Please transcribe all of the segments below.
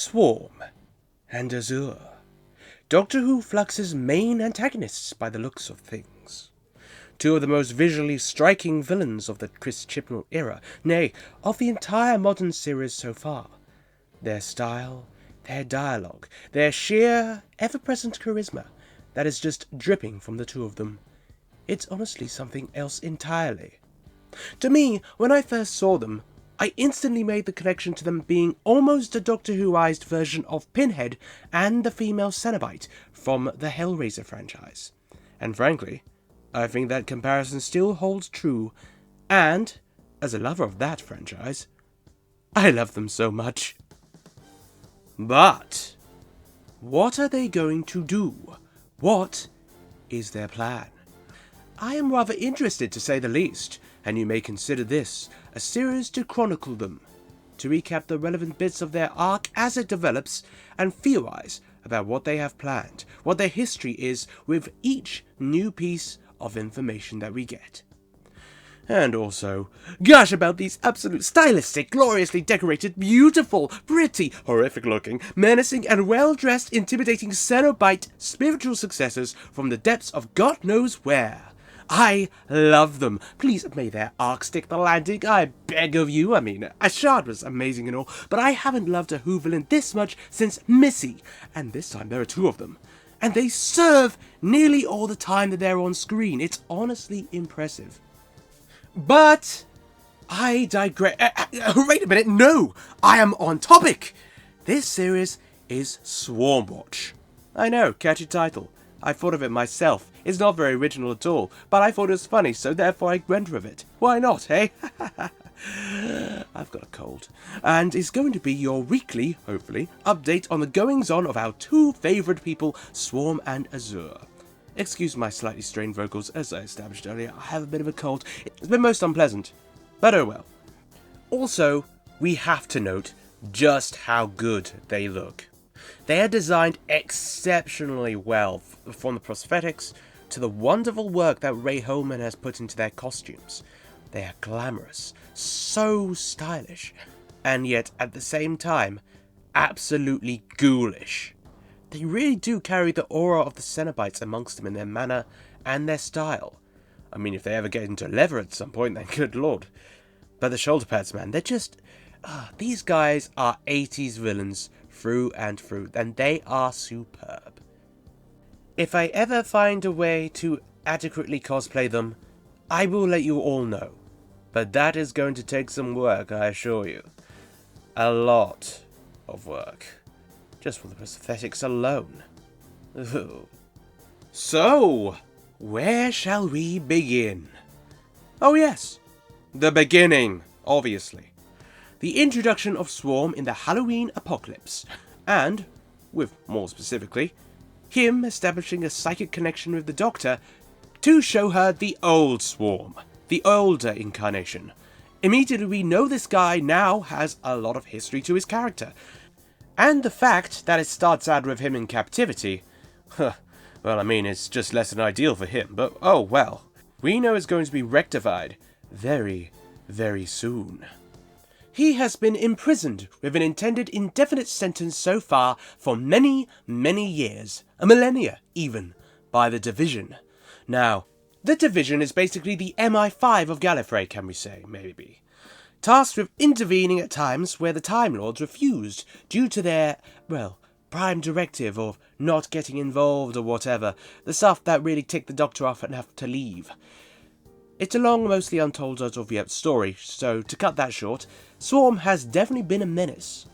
Swarm and Azure. Doctor Who Flux's main antagonists by the looks of things. Two of the most visually striking villains of the Chris Chibnall era, nay, of the entire modern series so far. Their style, their dialogue, their sheer, ever-present charisma that is just dripping from the two of them. It's honestly something else entirely. To me, when I first saw them, I instantly made the connection to them being almost a Doctor Who-ized version of Pinhead and the female Cenobite from the Hellraiser franchise. And frankly, I think that comparison still holds true, and, as a lover of that franchise, I love them so much. But, what are they going to do? What is their plan? I am rather interested, to say the least, and you may consider this a series to chronicle them, to recap the relevant bits of their arc as it develops, and theorize about what they have planned, what their history is with each new piece of information that we get. And also, gush about these absolute stylistic, gloriously decorated, beautiful, pretty, horrific-looking, menacing, and well-dressed, intimidating Cenobite spiritual successors from the depths of God knows where. I love them. Please may their arc stick the landing, I beg of you. I mean, Ashard was amazing and all, but I haven't loved a Who villain this much since Missy, and this time there are two of them. And they serve nearly all the time that they're on screen. It's honestly impressive. But I digress. Wait a minute, no! I am on topic! This series is SWARMWATCH. I know, catchy title. I thought of it myself. It's not very original at all, but I thought it was funny, so therefore I went with it. Why not, hey? I've got a cold. And it's going to be your weekly, hopefully, update on the goings-on of our two favourite people, Swarm and Azure. Excuse my slightly strained vocals, as I established earlier, I have a bit of a cold. It's been most unpleasant, but oh well. Also, we have to note just how good they look. They are designed exceptionally well, from the prosthetics to the wonderful work that Ray Holman has put into their costumes. They are glamorous, so stylish, and yet at the same time, absolutely ghoulish. They really do carry the aura of the Cenobites amongst them in their manner and their style. I mean, if they ever get into leather at some point, then good lord. But the shoulder pads, man, they're just... these guys are 80s villains through and through, and they are superb. If I ever find a way to adequately cosplay them, I will let you all know. But that is going to take some work, I assure you. A lot of work. Just for the prosthetics alone. Ooh. So, where shall we begin? Oh yes, the beginning, obviously. The introduction of Swarm in the Halloween apocalypse, and, with more specifically, him establishing a psychic connection with the Doctor to show her the old Swarm, the older incarnation. Immediately we know this guy now has a lot of history to his character, and the fact that it starts out with him in captivity, well, I mean, it's just less than ideal for him, but oh well. We know it's going to be rectified very, very soon. He has been imprisoned with an intended indefinite sentence so far for many, many years, a millennia even, by the Division. Now, the Division is basically the MI5 of Gallifrey, can we say, maybe. Tasked with intervening at times where the Time Lords refused due to their, well, prime directive of not getting involved or whatever, the stuff that really ticked the Doctor off enough to leave. It's a long, mostly untold story, so to cut that short, Swarm has definitely been a menace.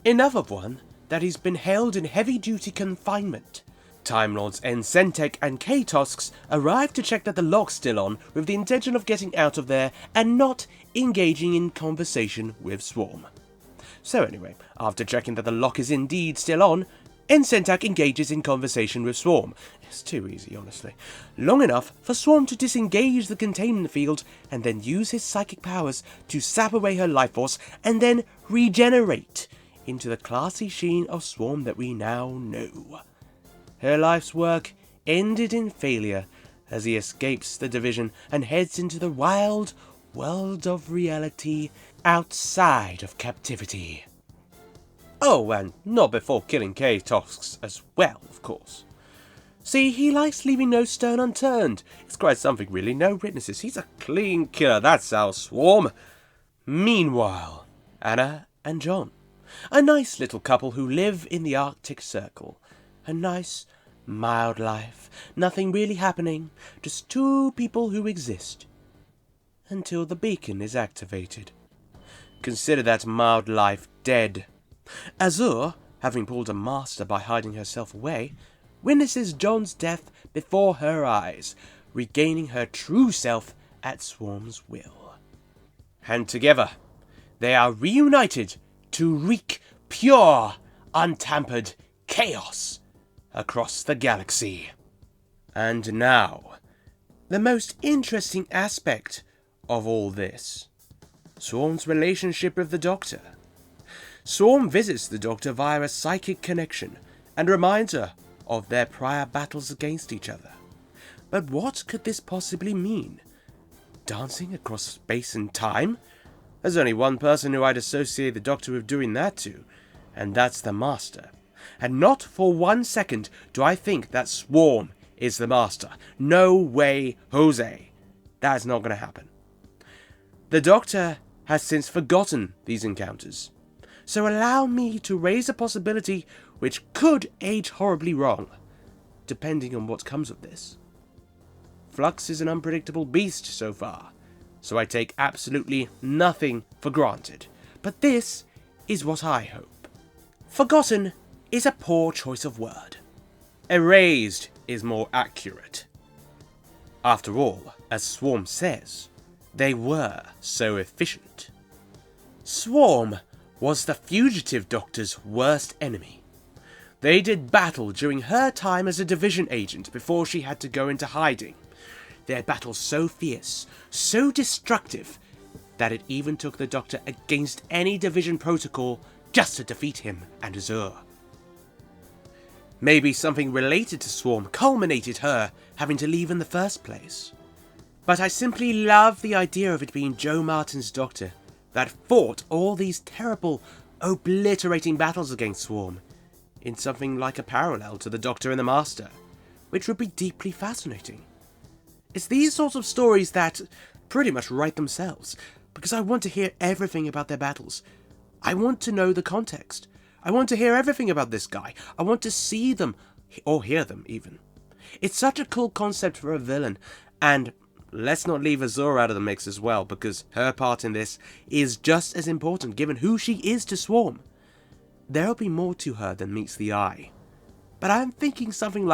Enough of one that he's been held in heavy-duty confinement. Time Lords Encentek and K-Tosks arrive to check that the lock's still on with the intention of getting out of there and not engaging in conversation with Swarm. So anyway, after checking that the lock is indeed still on, Encentek engages in conversation with Swarm. It's too easy, honestly. Long enough for Swarm to disengage the containment field and then use his psychic powers to sap away her life force and then regenerate into the classy sheen of Swarm that we now know. Her life's work ended in failure as he escapes the Division and heads into the wild world of reality outside of captivity. Oh, and not before killing K-Tox as well, of course. See, he likes leaving no stone unturned. It's quite something, really. No witnesses. He's a clean killer. That's our Swarm. Meanwhile, Anna and John. A nice little couple who live in the Arctic Circle. A nice, mild life. Nothing really happening. Just two people who exist. Until the beacon is activated. Consider that mild life dead. Azure, having pulled a master by hiding herself away, witnesses John's death before her eyes, regaining her true self at Swarm's will. And together, they are reunited to wreak pure, untampered chaos across the galaxy. And now, the most interesting aspect of all this. Swarm's relationship with the Doctor. Swarm visits the Doctor via a psychic connection and reminds her of their prior battles against each other. But what could this possibly mean? Dancing across space and time? There's only one person who I'd associate the Doctor with doing that to, and that's the Master. And not for 1 second do I think that Swarm is the Master. No way, Jose. That's not going to happen. The Doctor has since forgotten these encounters. So allow me to raise a possibility which could age horribly wrong, depending on what comes of this. Flux is an unpredictable beast so far, so I take absolutely nothing for granted. But this is what I hope. Forgotten is a poor choice of word. Erased is more accurate. After all, as Swarm says, they were so efficient. Swarm was the fugitive Doctor's worst enemy. They did battle during her time as a division agent before she had to go into hiding. Their battles so fierce, so destructive, that it even took the Doctor against any division protocol just to defeat him and Azure. Maybe something related to Swarm culminated her having to leave in the first place. But I simply love the idea of it being Joe Martin's Doctor that fought all these terrible, obliterating battles against Swarm in something like a parallel to the Doctor and the Master, which would be deeply fascinating. It's these sorts of stories that pretty much write themselves, because I want to hear everything about their battles. I want to know the context. I want to hear everything about this guy. I want to see them, or hear them even. It's such a cool concept for a villain, and let's not leave Azure out of the mix as well, because her part in this is just as important given who she is to Swarm. There'll be more to her than meets the eye. But I'm thinking something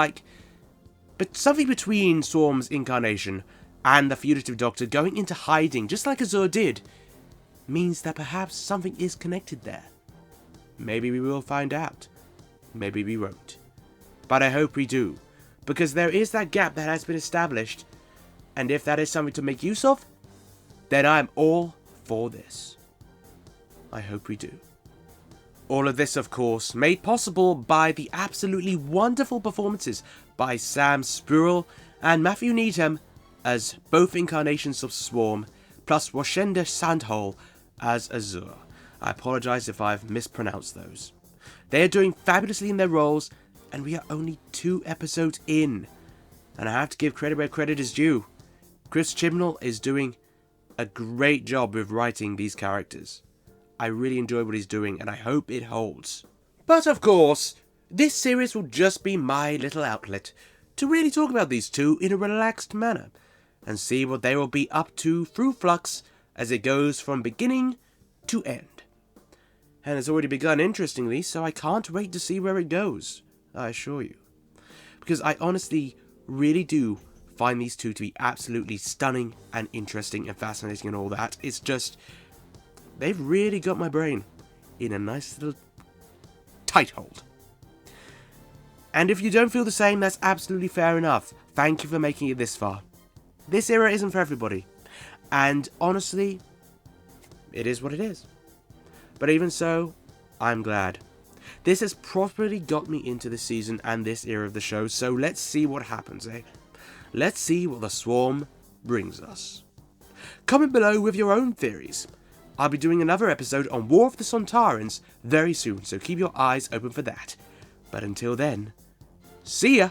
between Swarm's incarnation and the fugitive Doctor going into hiding, just like Azure did, means that perhaps something is connected there. Maybe we will find out. Maybe we won't. But I hope we do, because there is that gap that has been established, and if that is something to make use of, then I'm all for this. I hope we do. All of this, of course, made possible by the absolutely wonderful performances by Sam Spruill and Matthew Needham as both incarnations of Swarm, plus Washenda Sandhole as Azure. I apologise if I've mispronounced those. They are doing fabulously in their roles, and we are only 2 episodes in. And I have to give credit where credit is due. Chris Chibnall is doing a great job with writing these characters. I really enjoy what he's doing, and I hope it holds. But of course, this series will just be my little outlet to really talk about these two in a relaxed manner, and see what they will be up to through Flux as it goes from beginning to end. And it's already begun interestingly, so I can't wait to see where it goes, I assure you. Because I honestly really do find these two to be absolutely stunning and interesting and fascinating and all that. It's just, they've really got my brain in a nice little tight hold. And if you don't feel the same, that's absolutely fair enough. Thank you for making it this far. This era isn't for everybody. And honestly, it is what it is. But even so, I'm glad. This has properly got me into this season and this era of the show, so let's see what happens, eh? Let's see what the Swarm brings us. Comment below with your own theories. I'll be doing another episode on War of the Sontarans very soon, so keep your eyes open for that. But until then, see ya!